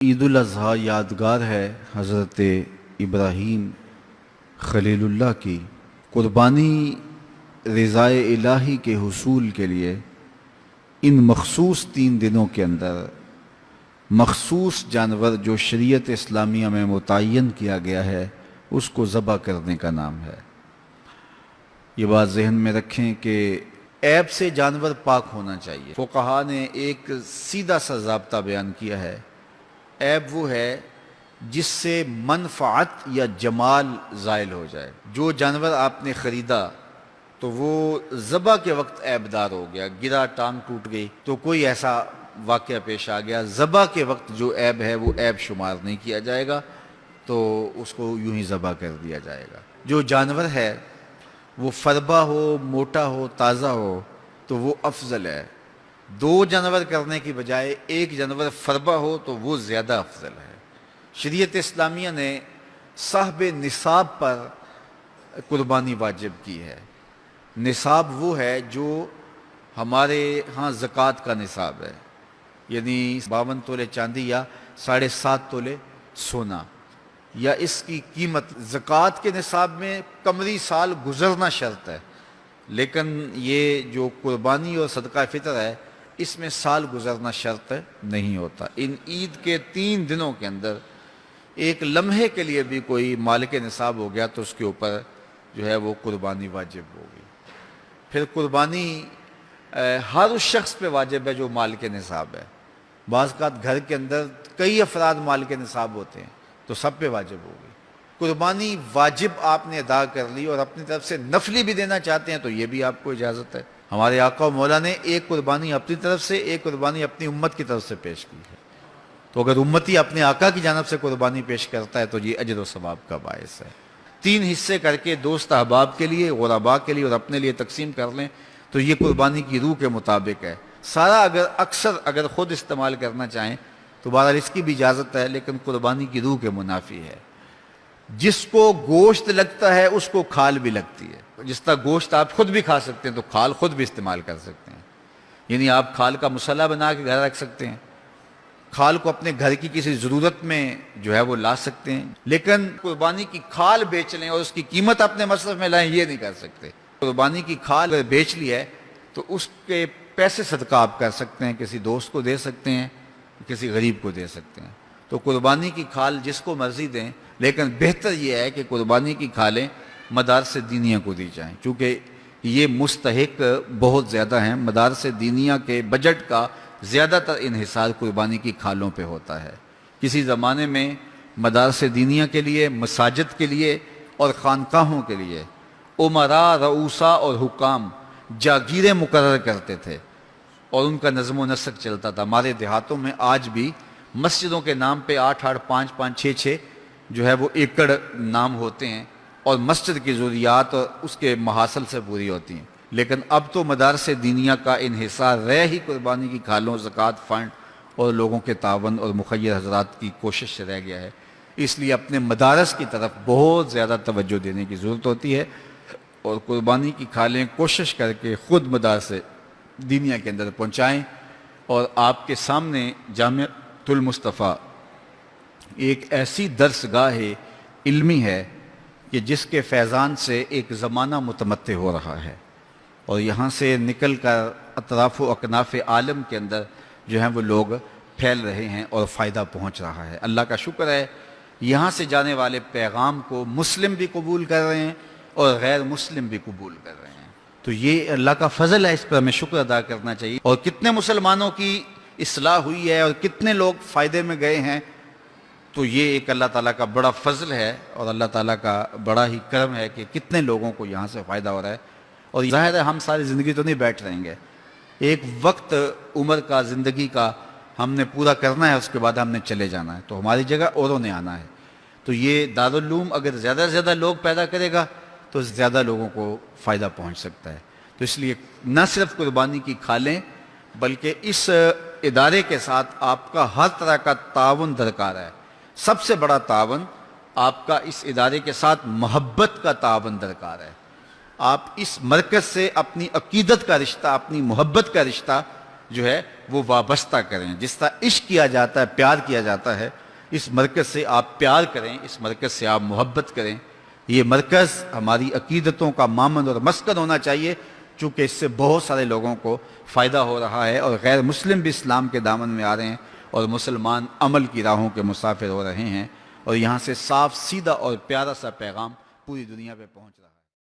عید الاضحیٰ یادگار ہے حضرت ابراہیم خلیل اللہ کی قربانی رضائے الہی کے حصول کے لیے ان مخصوص 3 دنوں کے اندر مخصوص جانور جو شریعت اسلامیہ میں متعین کیا گیا ہے اس کو ذبح کرنے کا نام ہے۔ یہ بات ذہن میں رکھیں کہ عیب سے جانور پاک ہونا چاہیے۔ فقہا نے ایک سیدھا سا ضابطہ بیان کیا ہے، عیب وہ ہے جس سے منفعت یا جمال زائل ہو جائے۔ جو جانور آپ نے خریدا تو وہ ذبح کے وقت عیب دار ہو گیا، گرا، ٹانگ ٹوٹ گئی تو کوئی ایسا واقعہ پیش آ گیا، ذبح کے وقت جو عیب ہے وہ عیب شمار نہیں کیا جائے گا، تو اس کو یوں ہی ذبح کر دیا جائے گا۔ جو جانور ہے وہ فربا ہو، موٹا ہو، تازہ ہو تو وہ افضل ہے۔ 2 جانور کرنے کی بجائے 1 جانور فربا ہو تو وہ زیادہ افضل ہے۔ شریعت اسلامیہ نے صاحب نصاب پر قربانی واجب کی ہے۔ نصاب وہ ہے جو ہمارے ہاں زکوٰۃ کا نصاب ہے، یعنی 52 تولے چاندی یا 7.5 تولے سونا، یا اس کی قیمت۔ زکوٰۃ کے نصاب میں قمری سال گزرنا شرط ہے، لیکن یہ جو قربانی اور صدقہ فطر ہے اس میں سال گزرنا شرط نہیں ہوتا۔ ان عید کے 3 دنوں کے اندر ایک لمحے کے لیے بھی کوئی مالک نصاب ہو گیا تو اس کے اوپر جو ہے وہ قربانی واجب ہوگی۔ پھر قربانی ہر اس شخص پہ واجب ہے جو مالک نصاب ہے۔ بعض اوقات گھر کے اندر کئی افراد مالک نصاب ہوتے ہیں تو سب پہ واجب ہوگی۔ قربانی واجب آپ نے ادا کر لی اور اپنی طرف سے نفلی بھی دینا چاہتے ہیں تو یہ بھی آپ کو اجازت ہے۔ ہمارے آقا و مولا نے ایک قربانی اپنی طرف سے، ایک قربانی اپنی امت کی طرف سے پیش کی ہے، تو اگر امتی اپنے آقا کی جانب سے قربانی پیش کرتا ہے تو یہ اجر و ثواب کا باعث ہے۔ 3 حصے کر کے دوست احباب کے لیے، غرباء کے لیے اور اپنے لیے تقسیم کر لیں تو یہ قربانی کی روح کے مطابق ہے۔ سارا اگر خود استعمال کرنا چاہیں تو بہرحال اس کی بھی اجازت ہے، لیکن قربانی کی روح کے منافی ہے۔ جس کو گوشت لگتا ہے اس کو کھال بھی لگتی ہے۔ جس طرح گوشت آپ خود بھی کھا سکتے ہیں تو کھال خود بھی استعمال کر سکتے ہیں، یعنی آپ کھال کا مسلح بنا کے گھر رکھ سکتے ہیں، کھال کو اپنے گھر کی کسی ضرورت میں جو ہے وہ لا سکتے ہیں، لیکن قربانی کی کھال بیچ لیں اور اس کی قیمت اپنے مصرف میں لائیں یہ نہیں کر سکتے۔ قربانی کی کھال اگر بیچ لی ہے تو اس کے پیسے صدقہ آپ کر سکتے ہیں، کسی دوست کو دے سکتے ہیں، کسی غریب کو دے سکتے ہیں۔ تو قربانی کی کھال جس کو مرضی دیں، لیکن بہتر یہ ہے کہ قربانی کی کھالیں مدارس دینیہ کو دی جائیں، چونکہ یہ مستحق بہت زیادہ ہیں۔ مدارس دینیہ کے بجٹ کا زیادہ تر انحصار قربانی کی کھالوں پہ ہوتا ہے۔ کسی زمانے میں مدارس دینیہ کے لیے، مساجد کے لیے اور خانقاہوں کے لیے امراء، رؤساء اور حکام جاگیریں مقرر کرتے تھے اور ان کا نظم و نسق چلتا تھا۔ ہمارے دیہاتوں میں آج بھی مسجدوں کے نام پہ 8-8، 5-5، 6-6 جو ہے وہ ایکڑ نام ہوتے ہیں اور مسجد کی ضروریات اور اس کے محاصل سے پوری ہوتی ہیں، لیکن اب تو مدارس دینیہ کا انحصار رہ ہی قربانی کی کھالوں، زکوٰۃ فنڈ اور لوگوں کے تعاون اور مخیر حضرات کی کوشش سے رہ گیا ہے۔ اس لیے اپنے مدارس کی طرف بہت زیادہ توجہ دینے کی ضرورت ہوتی ہے اور قربانی کی کھالیں کوشش کر کے خود مدارس دینیہ کے اندر پہنچائیں۔ اور آپ کے سامنے جامعۃ المصطفیٰ ایک ایسی درسگاہ علمی ہے کہ جس کے فیضان سے ایک زمانہ متمتع ہو رہا ہے اور یہاں سے نکل کر اطراف و اکناف عالم کے اندر جو ہیں وہ لوگ پھیل رہے ہیں اور فائدہ پہنچ رہا ہے۔ اللہ کا شکر ہے، یہاں سے جانے والے پیغام کو مسلم بھی قبول کر رہے ہیں اور غیر مسلم بھی قبول کر رہے ہیں، تو یہ اللہ کا فضل ہے، اس پر ہمیں شکر ادا کرنا چاہیے۔ اور کتنے مسلمانوں کی اصلاح ہوئی ہے اور کتنے لوگ فائدے میں گئے ہیں، تو یہ ایک اللہ تعالیٰ کا بڑا فضل ہے اور اللہ تعالیٰ کا بڑا ہی کرم ہے کہ کتنے لوگوں کو یہاں سے فائدہ ہو رہا ہے۔ اور ظاہر ہے ہم ساری زندگی تو نہیں بیٹھ رہیں گے، ایک وقت عمر کا، زندگی کا ہم نے پورا کرنا ہے، اس کے بعد ہم نے چلے جانا ہے، تو ہماری جگہ اوروں نے آنا ہے۔ تو یہ دارالعلوم اگر زیادہ سے زیادہ لوگ پیدا کرے گا تو زیادہ لوگوں کو فائدہ پہنچ سکتا ہے۔ تو اس لیے نہ صرف قربانی کی کھالیں بلکہ اس ادارے کے ساتھ آپ کا ہر طرح کا تعاون درکار ہے۔ سب سے بڑا تعاون آپ کا اس ادارے کے ساتھ محبت کا تعاون درکار ہے۔ آپ اس مرکز سے اپنی عقیدت کا رشتہ، اپنی محبت کا رشتہ جو ہے وہ وابستہ کریں. جس طرح عشق کیا جاتا ہے، پیار کیا جاتا ہے، اس مرکز سے آپ پیار کریں، اس مرکز سے آپ محبت کریں. یہ مرکز ہماری عقیدتوں کا مامن اور مسکن ہونا چاہیے، چونکہ اس سے بہت سارے لوگوں کو فائدہ ہو رہا ہے، اور غیر مسلم بھی اسلام کے دامن میں آ رہے ہیں، اور مسلمان عمل کی راہوں کے مسافر ہو رہے ہیں، اور یہاں سے صاف سیدھا اور پیارا سا پیغام پوری دنیا پہ پہنچ رہا ہے.